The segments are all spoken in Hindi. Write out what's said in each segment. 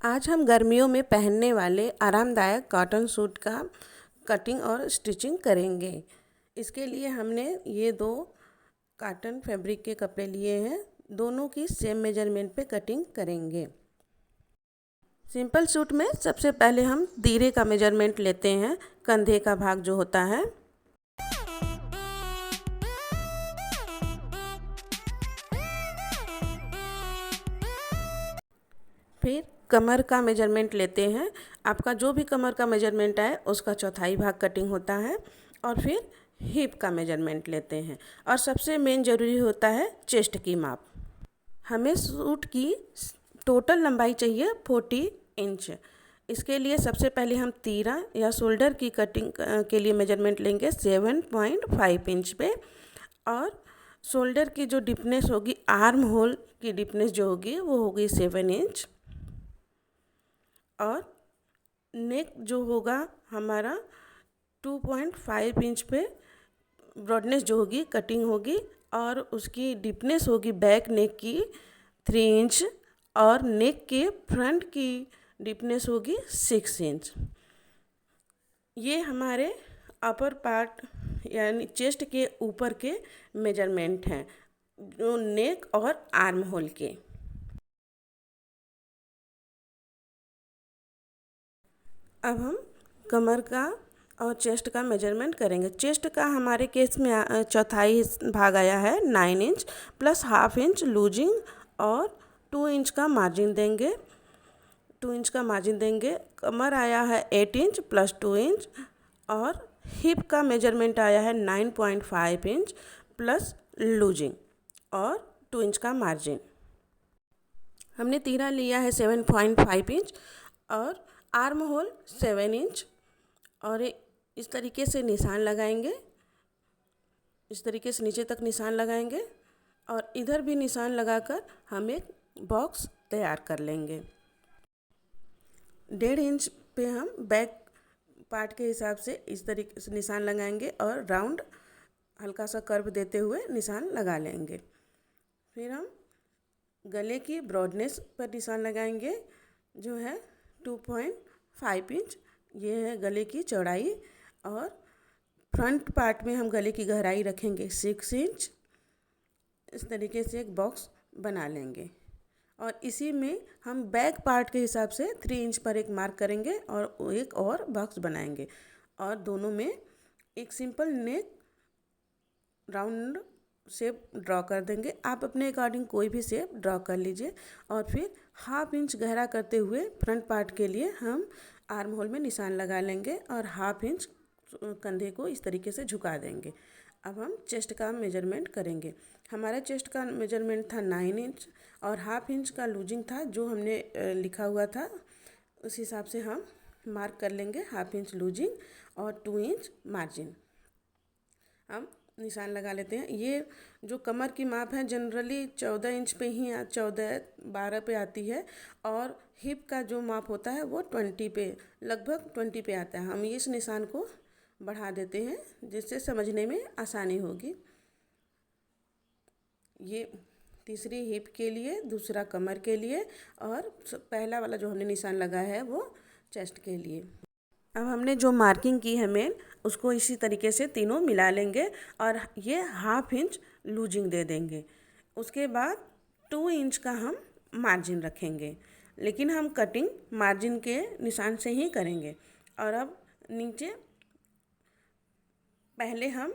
आज हम गर्मियों में पहनने वाले आरामदायक कॉटन सूट का कटिंग और स्टिचिंग करेंगे। इसके लिए हमने ये दो कॉटन फैब्रिक के कपड़े लिए हैं। दोनों की सेम मेजरमेंट पे कटिंग करेंगे। सिंपल सूट में सबसे पहले हम तीरे का मेजरमेंट लेते हैं, कंधे का भाग जो होता है। फिर कमर का मेजरमेंट लेते हैं। आपका जो भी कमर का मेजरमेंट आए उसका चौथाई भाग कटिंग होता है। और फिर हिप का मेजरमेंट लेते हैं। और सबसे मेन ज़रूरी होता है चेस्ट की माप। हमें सूट की टोटल लंबाई चाहिए 40 इंच। इसके लिए सबसे पहले हम तीरा या शोल्डर की कटिंग के लिए मेजरमेंट लेंगे 7.5 इंच पे। और शोल्डर की जो डिपनेस होगी, आर्म होल की डिपनेस जो होगी वो होगी 7 इंच। और नेक जो होगा हमारा 2.5 इंच पे ब्रॉडनेस जो होगी कटिंग होगी। और उसकी डिपनेस होगी बैक नेक की 3 इंच। और नेक के फ्रंट की डिपनेस होगी 6 इंच। ये हमारे अपर पार्ट यानी चेस्ट के ऊपर के मेजरमेंट हैं, जो नेक और आर्म होल के। अब हम कमर का और चेस्ट का मेजरमेंट करेंगे। चेस्ट का हमारे केस में चौथाई भाग आया है 9 inch plus half inch losing और 2 इंच का मार्जिन देंगे। 2 इंच का मार्जिन देंगे। कमर आया है 8 इंच प्लस 2 इंच। और हिप का मेजरमेंट आया है 9.5 इंच प्लस लूजिंग और 2 इंच का मार्जिन। हमने तीरा लिया है 7.5 इंच और आर्म होल 7 इंच। और इस तरीके से निशान लगाएंगे। इस तरीके से नीचे तक निशान लगाएंगे और इधर भी निशान लगाकर हम एक बॉक्स तैयार कर लेंगे। 1.5 इंच पे हम बैक पार्ट के हिसाब से इस तरीके से निशान लगाएंगे और राउंड हल्का सा कर्व देते हुए निशान लगा लेंगे। फिर हम गले की ब्रॉडनेस पर निशान लगाएंगे जो है 2.5 इंच। ये है गले की चौड़ाई। और फ्रंट पार्ट में हम गले की गहराई रखेंगे 6 इंच। इस तरीके से एक बॉक्स बना लेंगे। और इसी में हम बैक पार्ट के हिसाब से 3 इंच पर एक मार्क करेंगे और एक और बॉक्स बनाएंगे। और दोनों में एक सिंपल नेक राउंड शेप ड्रॉ कर देंगे। आप अपने अकॉर्डिंग कोई भी शेप ड्रॉ कर लीजिए। और फिर हाफ इंच गहरा करते हुए फ्रंट पार्ट के लिए हम आर्म होल में निशान लगा लेंगे और हाफ इंच कंधे को इस तरीके से झुका देंगे। अब हम चेस्ट का मेजरमेंट करेंगे। हमारा चेस्ट का मेजरमेंट था 9 इंच और हाफ इंच का लूजिंग था जो हमने लिखा हुआ था। उस हिसाब से हम मार्क कर लेंगे हाफ इंच लूजिंग और 2 इंच मार्जिन। हम निशान लगा लेते हैं। ये जो कमर की माप है जनरली 14 इंच पे ही 14-12 पे आती है। और हिप का जो माप होता है वो 20 पे लगभग 20 पे आता है। हम इस निशान को बढ़ा देते हैं जिससे समझने में आसानी होगी। ये तीसरी हिप के लिए, दूसरा कमर के लिए और पहला वाला जो हमने निशान लगाया है वो चेस्ट के लिए। अब हमने जो मार्किंग की है मेन, उसको इसी तरीके से तीनों मिला लेंगे और ये हाफ इंच लूजिंग दे देंगे। उसके बाद 2 इंच का हम मार्जिन रखेंगे, लेकिन हम कटिंग मार्जिन के निशान से ही करेंगे। और अब नीचे पहले हम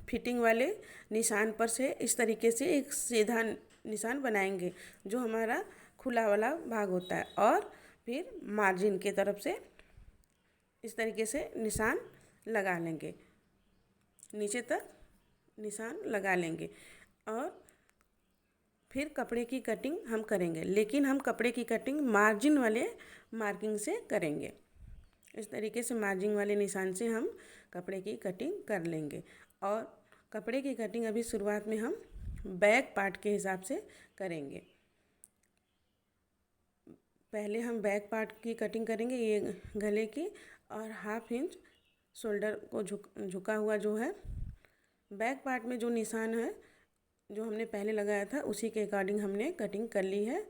फिटिंग वाले निशान पर से इस तरीके से एक सीधा निशान बनाएंगे जो हमारा खुला वाला भाग होता है। और फिर मार्जिन की तरफ से इस तरीके से निशान लगा लेंगे, नीचे तक निशान लगा लेंगे। और फिर कपड़े की कटिंग हम करेंगे, लेकिन हम कपड़े की कटिंग मार्जिन वाले मार्किंग से करेंगे। इस तरीके से मार्जिन वाले निशान से हम कपड़े की कटिंग कर लेंगे। और कपड़े की कटिंग अभी शुरुआत में हम बैक पार्ट के हिसाब से करेंगे। पहले हम बैक पार्ट की कटिंग करेंगे, ये गले की। और हाफ इंच शोल्डर को झुका हुआ जो है बैक पार्ट में जो निशान है जो हमने पहले लगाया था उसी के अकॉर्डिंग हमने कटिंग कर ली है।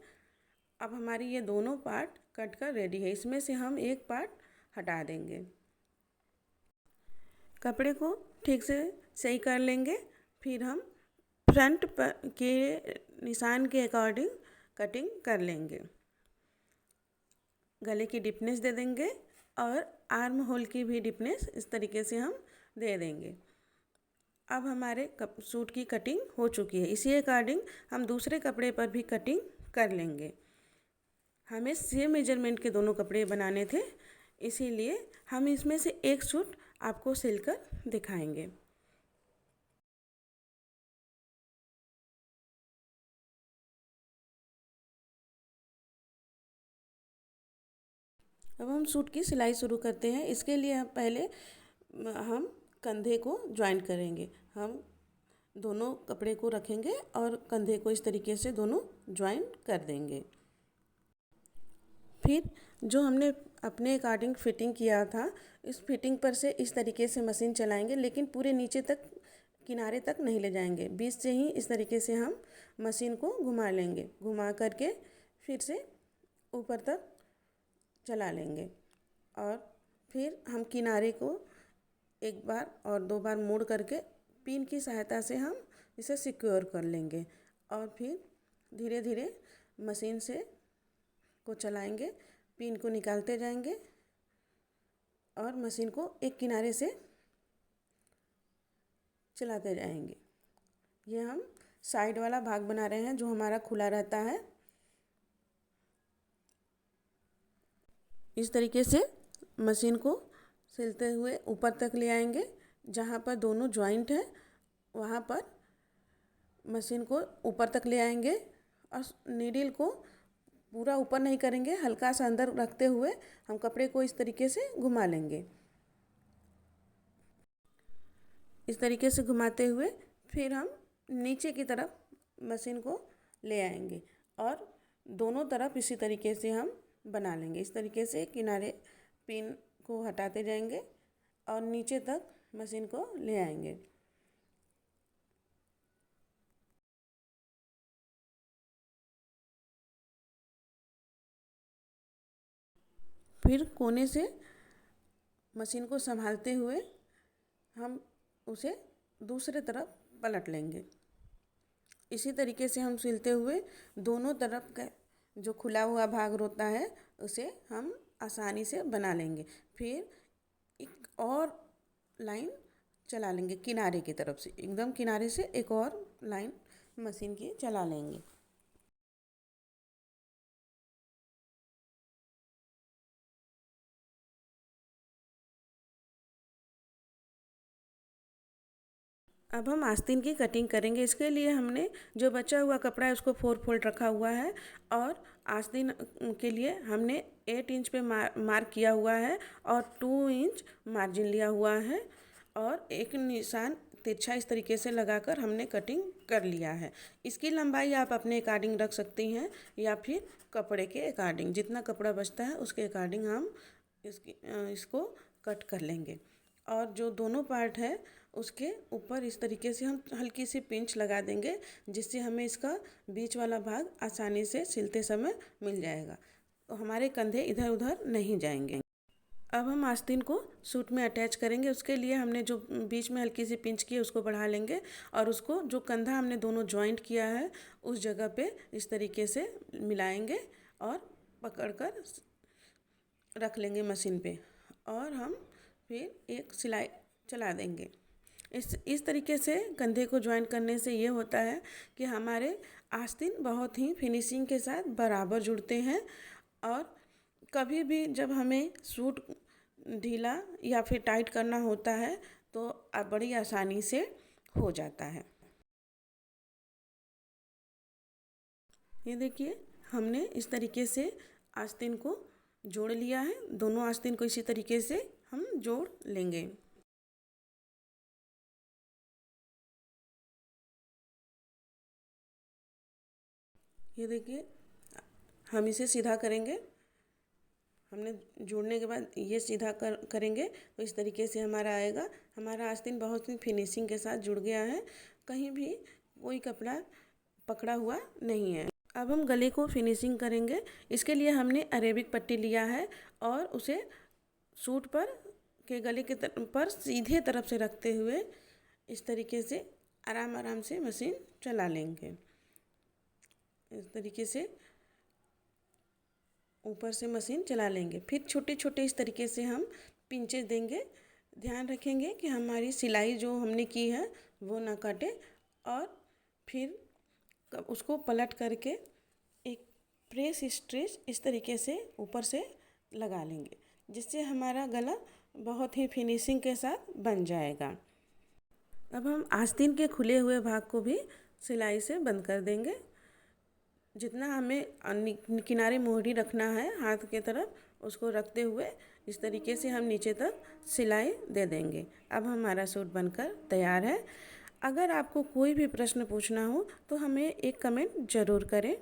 अब हमारी ये दोनों पार्ट कट कर रेडी है। इसमें से हम एक पार्ट हटा देंगे। कपड़े को ठीक से सही कर लेंगे। फिर हम फ्रंट के निशान के अकॉर्डिंग कटिंग कर लेंगे। गले की डिपनेस दे देंगे और आर्म होल की भी डिपनेस इस तरीके से हम दे देंगे। अब हमारे सूट की कटिंग हो चुकी है। इसी अकॉर्डिंग हम दूसरे कपड़े पर भी कटिंग कर लेंगे। हमें सेम मेजरमेंट के दोनों कपड़े बनाने थे, इसीलिए हम इसमें से एक सूट आपको सिलकर दिखाएंगे। अब हम सूट की सिलाई शुरू करते हैं। इसके लिए हम पहले हम कंधे को ज्वाइन करेंगे। हम दोनों कपड़े को रखेंगे और कंधे को इस तरीके से दोनों ज्वाइन कर देंगे। फिर जो हमने अपने अकॉर्डिंग फिटिंग किया था, इस फिटिंग पर से इस तरीके से मशीन चलाएंगे, लेकिन पूरे नीचे तक किनारे तक नहीं ले जाएंगे। बीच से ही इस तरीके से हम मशीन को घुमा लेंगे। घुमा करके फिर से ऊपर तक चला लेंगे और फिर हम किनारे को एक बार और दो बार मोड़ करके पिन की सहायता से हम इसे सिक्योर कर लेंगे और फिर धीरे धीरे मशीन से को चलाएंगे। पिन को निकालते जाएंगे और मशीन को एक किनारे से चलाते जाएंगे। ये हम साइड वाला भाग बना रहे हैं जो हमारा खुला रहता है। इस तरीके से मशीन को सिलते हुए ऊपर तक ले आएंगे। जहाँ पर दोनों जॉइंट है वहाँ पर मशीन को ऊपर तक ले आएंगे और नीडल को पूरा ऊपर नहीं करेंगे, हल्का सा अंदर रखते हुए हम कपड़े को इस तरीके से घुमा लेंगे। इस तरीके से घुमाते हुए फिर हम नीचे की तरफ मशीन को ले आएंगे और दोनों तरफ इसी तरीके से हम बना लेंगे। इस तरीके से किनारे पिन को हटाते जाएंगे और नीचे तक मशीन को ले आएंगे। फिर कोने से मशीन को संभालते हुए हम उसे दूसरे तरफ पलट लेंगे। इसी तरीके से हम सिलते हुए दोनों तरफ का जो खुला हुआ भाग होता है उसे हम आसानी से बना लेंगे। फिर एक और लाइन चला लेंगे किनारे की तरफ से, एकदम किनारे से एक और लाइन मशीन की चला लेंगे। अब हम आस्तीन की कटिंग करेंगे। इसके लिए हमने जो बचा हुआ कपड़ा है उसको 4 फोल्ड रखा हुआ है और आस्तीन के लिए हमने 8 इंच पे मार्क किया हुआ है और 2 इंच मार्जिन लिया हुआ है और एक निशान तिरछा इस तरीके से लगाकर हमने कटिंग कर लिया है। इसकी लंबाई आप अपने अकॉर्डिंग रख सकती हैं या फिर कपड़े के अकॉर्डिंग, जितना कपड़ा बचता है उसके अकॉर्डिंग हम इसको कट कर लेंगे। और जो दोनों पार्ट है उसके ऊपर इस तरीके से हम हल्की सी पिंच लगा देंगे, जिससे हमें इसका बीच वाला भाग आसानी से सिलते समय मिल जाएगा, तो हमारे कंधे इधर उधर नहीं जाएंगे। अब हम आस्तीन को सूट में अटैच करेंगे। उसके लिए हमने जो बीच में हल्की सी पिंच की है उसको बढ़ा लेंगे और उसको जो कंधा हमने दोनों जॉइंट किया है उस जगह पे इस तरीके से मिलाएंगे और पकड़कर रख लेंगे मशीन पे और हम फिर एक सिलाई चला देंगे। इस तरीके से कंधे को ज्वाइन करने से ये होता है कि हमारे आस्तीन बहुत ही फिनिशिंग के साथ बराबर जुड़ते हैं और कभी भी जब हमें सूट ढीला या फिर टाइट करना होता है तो बड़ी आसानी से हो जाता है। ये देखिए हमने इस तरीके से आस्तीन को जोड़ लिया है। दोनों आस्तीन को इसी तरीके से हम जोड़ लेंगे। ये देखिए हम इसे सीधा करेंगे। हमने जोड़ने के बाद ये सीधा करेंगे तो इस तरीके से हमारा आएगा। हमारा आस्तीन बहुत ही फिनिशिंग के साथ जुड़ गया है, कहीं भी कोई कपड़ा पकड़ा हुआ नहीं है। अब हम गले को फिनिशिंग करेंगे। इसके लिए हमने अरेबिक पट्टी लिया है और उसे सूट पर के गले के पर सीधे तरफ से रखते हुए इस तरीके से आराम आराम से मशीन चला लेंगे। इस तरीके से ऊपर से मशीन चला लेंगे। फिर छोटे छोटे इस तरीके से हम पिंचेस देंगे। ध्यान रखेंगे कि हमारी सिलाई जो हमने की है वो ना कटे, और फिर उसको पलट करके एक प्रेस स्ट्रेच इस तरीके से ऊपर से लगा लेंगे, जिससे हमारा गला बहुत ही फिनिशिंग के साथ बन जाएगा। अब हम आस्तीन के खुले हुए भाग को भी सिलाई से बंद कर देंगे। जितना हमें किनारे मोहरी रखना है हाथ के तरफ, उसको रखते हुए इस तरीके से हम नीचे तक सिलाई दे देंगे। अब हमारा सूट बनकर तैयार है। अगर आपको कोई भी प्रश्न पूछना हो तो हमें एक कमेंट ज़रूर करें।